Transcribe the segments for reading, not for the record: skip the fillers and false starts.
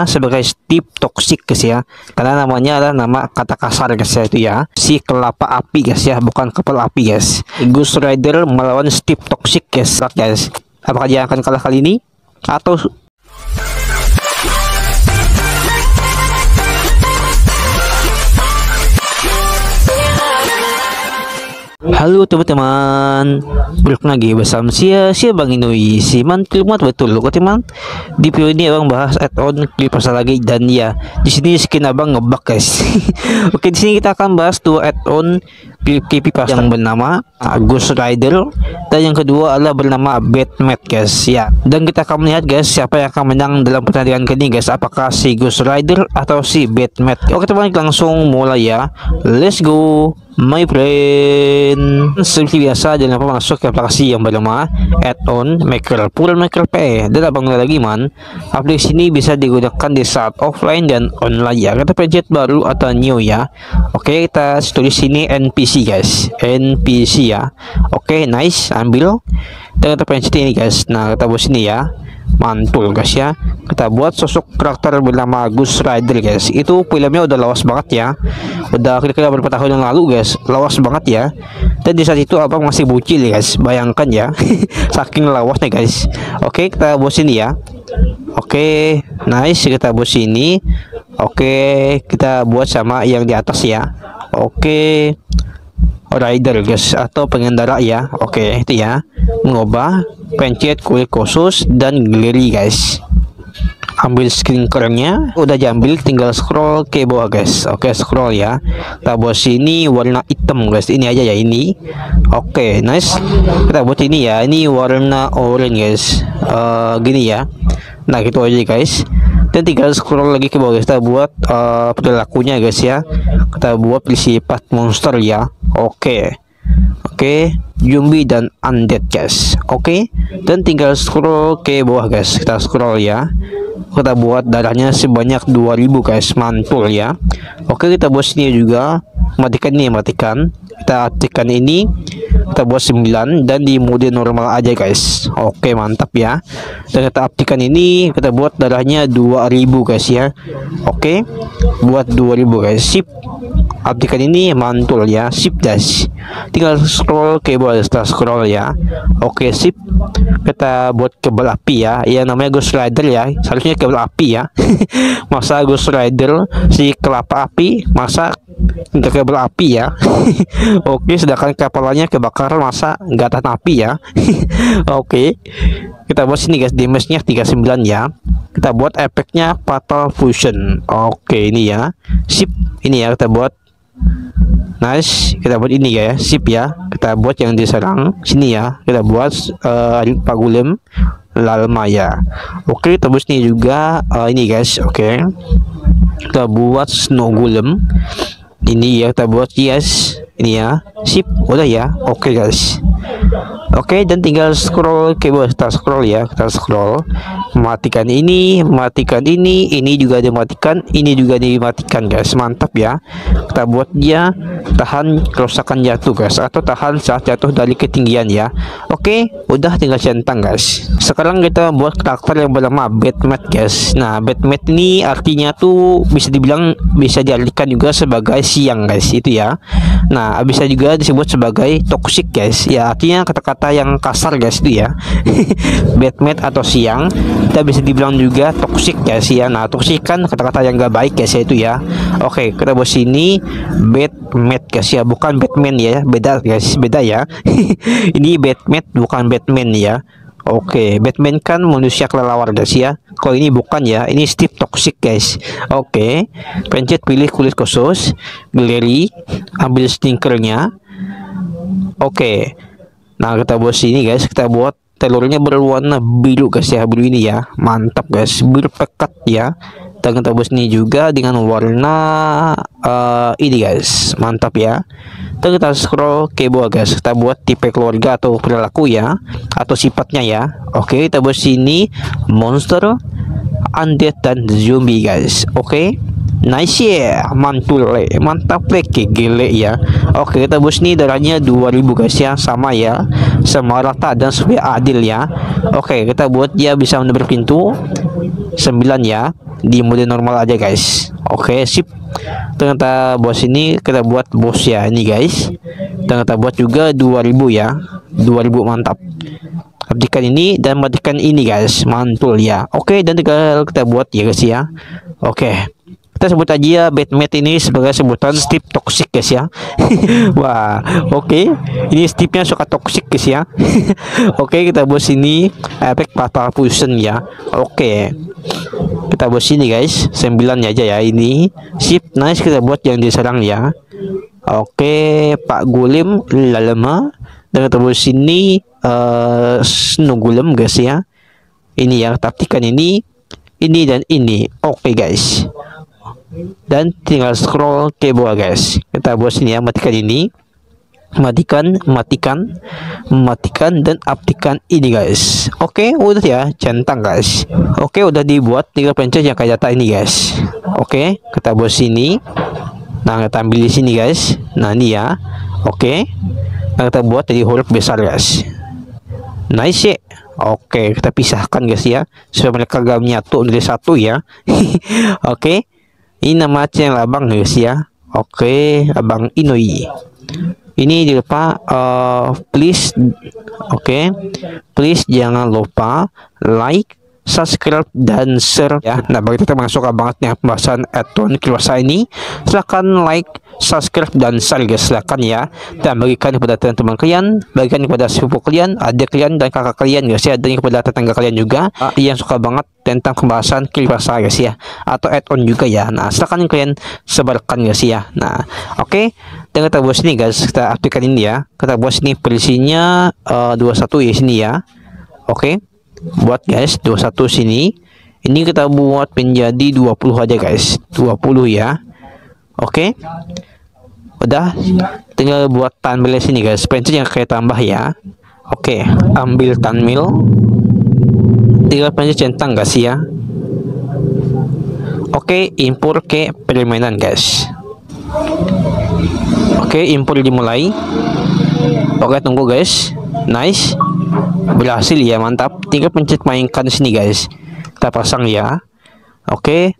sebagai Steve Toxic guys ya, karena namanya adalah nama kata kasar guys ya, itu ya, si kelapa api guys ya, bukan kepala api guys. Ghost Rider melawan Steve Toxic guys. Apakah dia akan kalah kali ini atau halo teman-teman, balik lagi bersama saya Bang Inui, si mantul mat betul loh teman. Di video ini abang bahas add-on klip pasal lagi, dan ya di sini skin abang ngebug guys. Oke, di sini kita akan bahas dua add-on klip pasal yang bernama Ghost Rider, dan yang kedua adalah bernama Batman guys ya. Dan kita akan melihat guys siapa yang akan menang dalam pertandingan kali ini guys, apakah si Ghost Rider atau si Batman. Oke teman, langsung mulai ya, let's go my friend. Seperti biasa, jangan lupa masuk ke aplikasi yang bernama add-on Maker P. Dan abang lagi man, aplikasi ini bisa digunakan di saat offline dan online ya. Kita pencet baru atau new ya. Oke, kita tulis sini NPC guys, NPC ya. Oke, nice, ambil dan kita pencet ini guys. Nah, kita buat sini ya, mantul guys ya. Kita buat sosok karakter bernama Ghost Rider guys. Itu filmnya udah lawas banget ya, udah kira-kira beberapa tahun yang lalu guys, lawas banget ya. Dan di saat itu abang masih bocil ya guys, bayangkan ya. Saking lawasnya guys. Oke, kita buat sini ya. Oke, nice, kita buat sini. Oke, kita buat sama yang di atas ya. Oke, rider guys, atau pengendara ya. Oke, itu ya, mengubah, pencet kulit khusus dan galeri guys. Ambil screenshotnya, udah diambil, tinggal scroll ke bawah guys. Oke, scroll ya. Kita buat sini warna hitam guys, ini aja ya, ini. Oke, nice. Kita buat ini ya, ini warna orange guys. Gini ya. Nah, gitu aja guys. Dan tinggal scroll lagi ke bawah guys. Kita buat perilakunya guys ya. Kita buat sifat monster ya. Oke, zombie dan undead guys. Oke, dan tinggal scroll ke bawah guys. Kita scroll ya. Kita buat darahnya sebanyak 2000 guys, mantul ya. Oke, kita buat sini juga, matikan ini, matikan. Kita aktifkan ini, kita buat 9 dan di mode normal aja guys. Oke, mantap ya. Dan kita aktifkan ini, kita buat darahnya 2000 guys ya. Oke, buat 2000 guys, sip. Aktifkan ini, mantul ya, sip guys. Tinggal scroll ke bawah, kita scroll ya. Oke, sip. Kita buat kabel api ya, yang namanya Ghost Rider ya, seharusnya kabel api ya. Masa Ghost Rider si kelapa api, masa nggak kabel api ya. Oke, sedangkan kapalnya kebakaran, masa nggak tahan api ya. Oke, kita buat sini guys, damage-nya 39 ya. Kita buat efeknya Fatal Fusion. Oke, ini ya, sip. Ini ya, kita buat nice. Kita buat ini ya, sip ya. Kita buat yang diserang sini ya. Kita buat Pagulem Lalma ya. Oke, kita buat ini juga ini guys. Oke, kita buat Snow Golem ini ya. Kita buat yes, ini ya, sip. Udah ya. Oke guys. Oke, dan tinggal scroll ke bawah, kita scroll ya, kita scroll, matikan ini juga dimatikan, ini juga dimatikan guys, mantap ya. Kita buat dia tahan kerusakan jatuh guys, atau tahan saat jatuh dari ketinggian ya. Oke, udah tinggal centang guys. Sekarang kita buat karakter yang bernama Batman guys. Nah, Batman ini artinya tuh bisa dibilang, bisa diartikan juga sebagai siang guys, itu ya. Nah, bisa juga disebut sebagai toxic guys ya, artinya kata-kata yang kasar guys itu ya. Batman atau siang, kita bisa dibilang juga toxic guys ya. Nah, toxic kan kata-kata yang gak baik guys ya, itu ya. Oke, kita buat sini Batman guys ya, bukan Batman ya, beda guys, beda ya. Ini Batman bukan Batman ya. Oke, Batman kan manusia kelelawar guys ya. Kalau ini bukan ya, ini Steve Toxic guys. Oke, pencet pilih kulit khusus, galeri, ambil stinkernya. Oke, nah kita buat sini guys, kita buat telurnya berwarna biru guys ya, biru ini ya, mantap guys, biru pekat ya. Dan kita buat sini juga dengan warna ini guys, mantap ya. Dan kita scroll ke bawah guys, kita buat tipe keluarga atau perilaku ya, atau sifatnya ya. Oke, kita buat sini monster, undead dan zombie guys. Oke, nice ya, mantul mantap gile ya. Oke, kita buat sini darahnya 2000 guys ya, sama ya, sama rata dan supaya adil ya. Oke, kita buat dia bisa menembus pintu 9 ya. di mode normal aja guys. Oke, sip. Ternyata bos ini kita buat bos ya ini guys. Ternyata buat juga 2000 ya. 2000 mantap. Abdikan ini dan matikan ini guys, mantul ya. Oke, dan tinggal kita buat ya guys ya. Oke, kita sebut aja Batmate ini sebagai sebutan Steve toxic guys ya. Wah, oke. Ini Steve-nya suka toxic guys ya. Oke, kita buat sini efek fatal fusion ya. Oke, kita buat sini guys 9 aja ya ini. Sip, nice. Kita buat yang diserang ya. Oke, Pak Gulim lalama. Dan kita buat sini Snugulem guys ya. Ini ya, taktikan ini dan ini. Oke guys, dan tinggal scroll ke bawah guys. Kita buat sini ya, matikan ini, matikan dan aktifkan ini guys. Oke, udah ya, centang guys. Oke, udah dibuat, tinggal pencet yang kayak data ini guys. Oke, kita buat sini. Nah, kita ambil di sini guys. Nah, ini ya. Oke, nah, kita buat jadi huruf besar guys. Nice ya. Oke, kita pisahkan guys ya, supaya mereka gak menyatu menjadi satu ya. Oke, ini nama channel abang guys ya. Oke, Abang Inoi. Ini jangan lupa please, oke, please jangan lupa like, subscribe dan share ya. Nah, bagi kita masuk banget nih pembahasan add-on Kilosa ini, silahkan like, subscribe dan share guys, silahkan ya, dan bagikan kepada teman-teman kalian, bagikan kepada sepupu kalian, adik kalian dan kakak kalian guys ya, dan kepada tetangga kalian juga yang suka banget tentang pembahasan Kilosa guys ya, atau add-on juga ya. Nah, silahkan kalian sebarkan guys ya. Nah, oke, dan kita buat sini guys, kita aktifkan ini ya. Kita buat sini polisinya 21 ya sini ya. Oke, buat guys 21 sini. Ini kita buat menjadi 20 aja guys, 20 ya. Oke, udah, tinggal buat thumbnail sini guys, pencet yang kayak tambah ya. Oke, ambil thumbnail, tinggal pencet centang guys ya. Oke, import ke permainan guys. Oke, import dimulai. Oke, tunggu guys. Nice, berhasil ya, mantap. Tinggal pencet mainkan sini guys, kita pasang ya. Oke,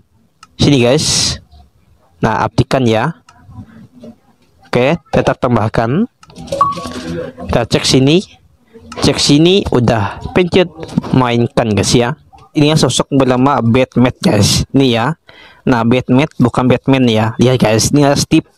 sini guys. Nah, aktifkan ya. Oke, tetap tambahkan. Kita cek sini, udah, pencet mainkan guys ya. Ini yang sosok bernama Batmate guys, ini ya. Nah, Batmate bukan Batman ya. Lihat guys, ini Steve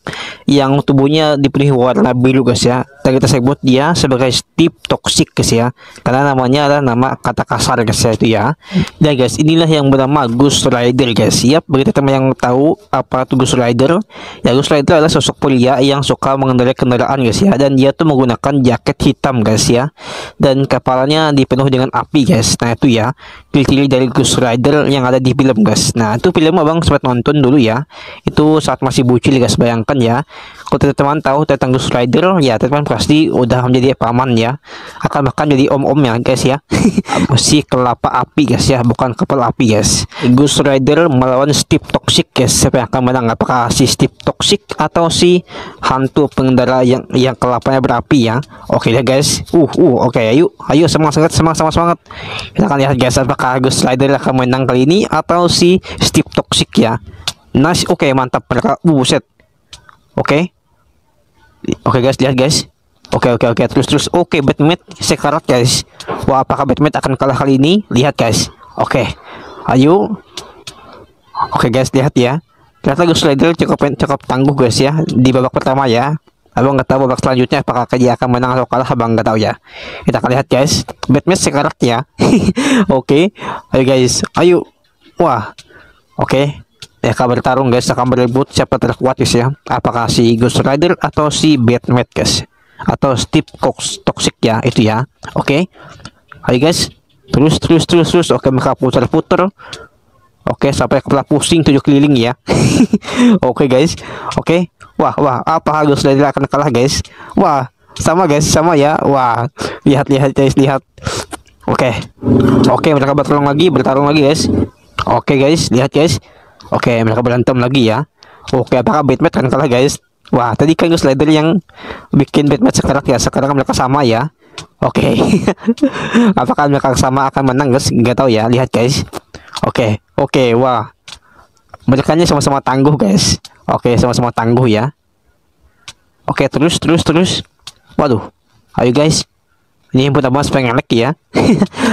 yang tubuhnya dipenuhi warna biru guys ya. Dan kita sebut dia sebagai Steve toxic guys ya, karena namanya adalah nama kata kasar guys ya, itu ya. Dan guys, inilah yang bernama Ghost Rider guys. Siap, bagi teman yang tahu apa itu Ghost Rider ya, Ghost Rider adalah sosok pria yang suka mengendarai kendaraan guys ya, dan dia tuh menggunakan jaket hitam guys ya, dan kepalanya dipenuhi dengan api guys. Nah, itu ya ciri-ciri dari Ghost Rider yang ada di film guys. Nah, itu film abang sempat nonton dulu ya, itu saat masih bocil guys. Bayangkan ya, kalau teman-teman tahu tentang Ghost Rider ya, teman pasti udah menjadi paman ya, akan bahkan jadi om-om ya guys ya. Si kelapa api guys ya, bukan kapal api guys. Ghost Rider melawan Steve toxic guys. Siapa yang akan menang, apakah si Steve toxic atau si hantu pengendara yang kelapanya berapi ya? Oke deh guys. Oke, ayo semangat. Kita akan lihat guys, apakah Ghost Rider akan menang kali ini atau si Steve toxic ya. Nice, oke, mantap mereka. Buset. Oke guys, lihat guys. Oke, terus. Oke, Batmate sekarat guys. Wah, apakah Batmate akan kalah kali ini? Lihat guys. Oke, ayo. Oke guys, lihat ya. Ternyata Ghost Rider cukup tangguh guys ya di babak pertama ya. Abang nggak tahu babak selanjutnya apakah dia akan menang atau kalah, abang nggak tahu ya. Kita akan lihat guys. Batmate sekarat ya. Oke, ayo guys, ayo. Wah, oke. Ya, akan bertarung guys, akan berebut siapa terkuat guys ya. Apakah si Ghost Rider atau si Batmate guys, atau Steve toxic ya, itu ya. Oke, ayo guys, terus. Oke, mereka putar-putar. Oke, sampai kepala pusing 7 keliling ya. Oke guys. Oke, wah, apakah Ghost Rider akan kalah guys? Wah, sama guys, sama ya. Wah, lihat guys, lihat. Oke, mereka bertarung lagi guys. Oke guys, lihat guys. Oke, mereka berantem lagi ya. Oke, apakah Batmate akan kalah guys? Wah, tadi kan Ghost Rider yang bikin Batmate sekarat ya, sekarang mereka sama ya. Oke. Apakah mereka sama akan menang guys? Nggak tahu ya, lihat guys. Oke, wah, Mereka sama-sama tangguh guys. Oke, sama-sama tangguh ya. Oke, terus. Waduh, ayo guys. Ini input abang supaya ngelek ya.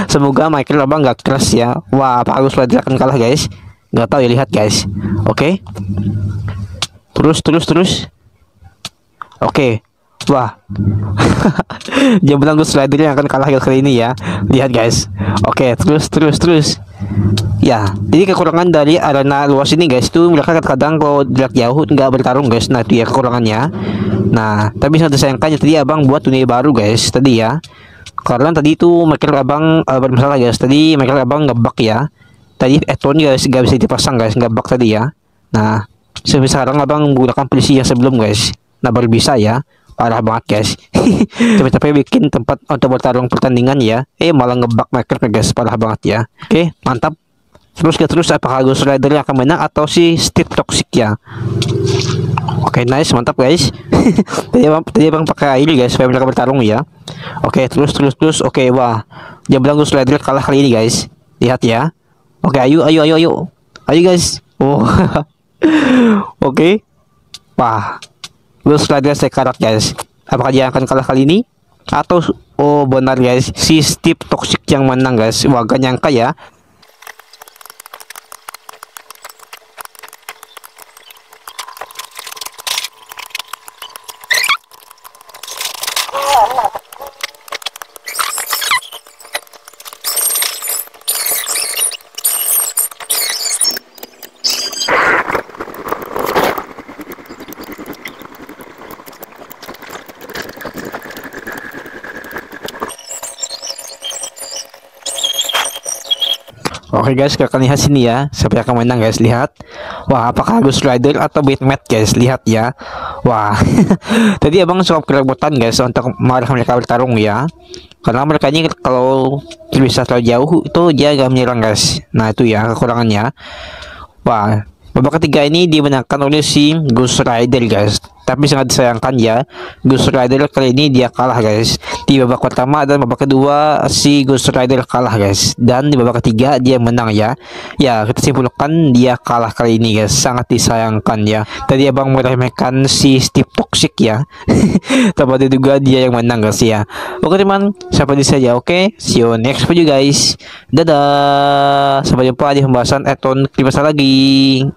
Semoga Michael abang nggak keras ya. Wah, Pak Agus Rider akan kalah guys. Nggak tahu ya, lihat guys. Oke. Terus. Oke. Wah. Jamblang Ghost Rider yang akan kalah kali ini ya. Lihat guys. Oke, terus. Ya, jadi kekurangan dari arena luas ini guys, itu mereka kadang-kadang kalau jarak jauh nggak bertarung guys. Nah, itu ya kekurangannya. Nah, tapi sangat disayangkan tadi abang buat dunia baru guys tadi ya. Karena tadi itu Michael abang bermasalah guys. Tadi Michael abang ngebug ya. Tadi Eton guys nggak bisa dipasang guys, ngebug tadi ya. Nah, sekarang abang menggunakan polisi yang sebelum guys. Nah, baru bisa ya. Parah banget guys. Capek-capek bikin tempat untuk bertarung pertandingan ya. Malah ngebug Michael guys, parah banget ya. Oke, mantap. Terus apakah Ghost Rider yang akan menang atau si Steve Toxic ya? Oke, nice, mantap guys. tadi abang pakai ini guys supaya mereka bertarung ya. Oke, terus. Oke, wah, Jamblang Ghost Rider kalah kali ini guys. Lihat ya. Oke, ayo guys. Oh. Oke. Wah, Ghost Rider sekarat guys. Apakah dia akan kalah kali ini? Atau benar guys, si Steve Toxic yang menang guys. Wah, gak nyangka ya. Oke guys, kita akan lihat sini ya, siapa yang akan menang guys. Lihat. Wah, apakah Ghost Rider atau Batman guys? Lihat ya. Wah. Tadi abang cukup kerabutan guys untuk marah mereka bertarung ya. Karena mereka ini kalau bisa terlalu jauh itu dia agak menyerang guys. Nah, itu ya kekurangannya. Wah, babak ketiga ini dimenangkan oleh si Ghost Rider guys. Tapi sangat disayangkan ya, Ghost Rider kali ini dia kalah guys. Di babak pertama dan babak kedua si Ghost Rider kalah guys. Dan di babak ketiga dia menang ya. Ya, kita simpulkan dia kalah kali ini guys. Sangat disayangkan ya. Tadi abang meremehkan si Steve Toxic ya. Tapi juga dia yang menang guys ya. Oke teman, sampai di saja. Oke, see you next video guys. Dadah. Sampai jumpa di pembahasan Eton Klipasa lagi.